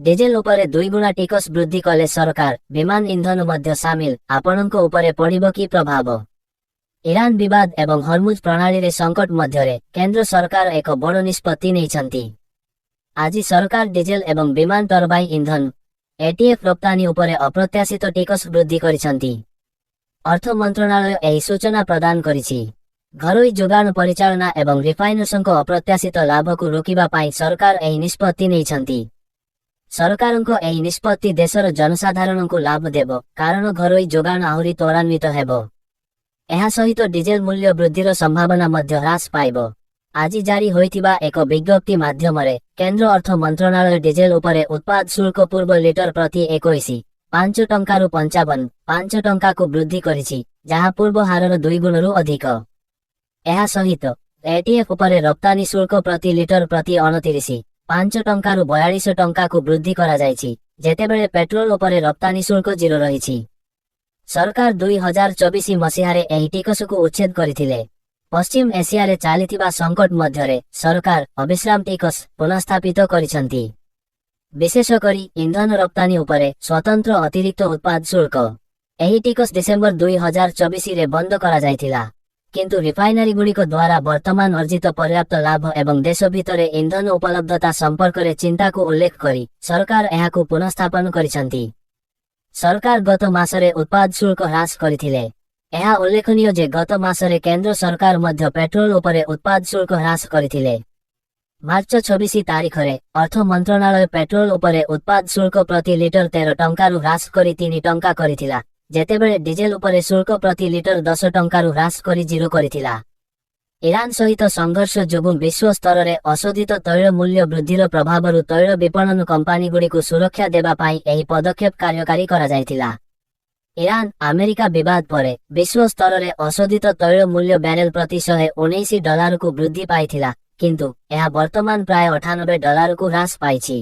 Diesel उपरे 2 गुणा टिकस वृद्धि कले सरकार विमान इंधन मध्य सामिल आपणक उपरे पड़िबो कि प्रभाव। ईरान विवाद एवं हरमुज प्रणाली रे संकट मध्यरे केंद्र सरकार एक बड़ निष्पत्ति नैछंती। आज सरकार डिजेल एवं विमान टरबाइन इंधन एटीएफ रप्तानी उपरे अप्रत्याशित टिकस वृद्धि करिसंती। अर्थ मंत्रणालय एही सूचना प्रदान करिछि। घरोई जोगाण परिचालना एवं रिफाइनेशन को अप्रत्याशित लाभ को रोकिबा पाई सरकार एही निष्पत्ति नैछंती। सरकारको एही निष्पत्ति देशर जनसाधारण को लाभ देबो, कारण घरोई जोगाण आहुरी त्वरान्वित हेबो। एहा सहित डिजेल मूल्य वृद्धिर संभावना मध्य ह्रास पाइबो। आज जारी होइतिबा एक विज्ञप्ति माध्यमरे केंद्र अर्थ मंत्रणालय डिजेल उपरे उत्पाद शुल्क पूर्व लिटर प्रति 21.5 टंकारु 55 टंका को वृद्धि करिछि, जहाँ पूर्व हारर 2 गुणरु अधिक। एहा सहित एटीएफ उपरे रप्तानी शुल्क प्रति लिटर प्रति 29.5 टंकारु 42 टंका को वृद्धि करा जायछि, जेतेबेले पेट्रोल उपरे रप्तानी शुल्क 0 रहिछि। सरकार 2024 मसीहारे एही टिकस को उच्छेद करिथिले। पश्चिम एशिया रे चालिथिबा संकट मध्यरे सरकार अविश्राम टिकस पुनर्स्थापित करिसंती। विशेष करी इंधन रप्तानी उपरे स्वतंत्र अतिरिक्त उत्पाद शुल्क एही टिकस डिसेंबर 2024 रे बंद करा जायथिला, किंतु रिफाइनरी गुड़िक द्वारा वर्तमान अर्जित पर्याप्त लाभ एवं देश भितरे इंधन उपलब्धता संपर्क रे चिंता को उल्लेख करी सरकार एहाकु पुनर्स्थापन करिसंती। सरकार गत मासरे उत्पाद शुल्क ह्रास करिथिले। एहा उल्लेखनीय जे गत मासरे केंद्र सरकार मध्य पेट्रोल उपरे उत्पाद शुल्क ह्रास करिथिले। मार्च 26 तारिखरे अर्थ मंत्रणालय पेट्रोल उपरे उत्पाद शुल्क प्रति लिटर 13 टंकारु ह्रास करी 3 टंका करिथिला, जेतेबेले डिजेल उपरे शुल्क प्रति लिटर 10 टंकारु ह्रास करी 0 करिथिला। ईरान सहित संघर्ष जोगु विश्व स्तर रे अशोधित तैल मूल्य वृद्धिर प्रभावरु तैल विपणन कंपानी गुड़िकु सुरक्षा देबा पाई एही पदक्षेप कार्यकारी करा जायथिला। ईरान अमेरिका विवाद परे विश्व स्तर रे अशोधित तैल मूल्य बैरेल प्रति $119 को वृद्धि पाइथिला, किंतु यह वर्तमान प्राय $98 को ह्रास पाइछि।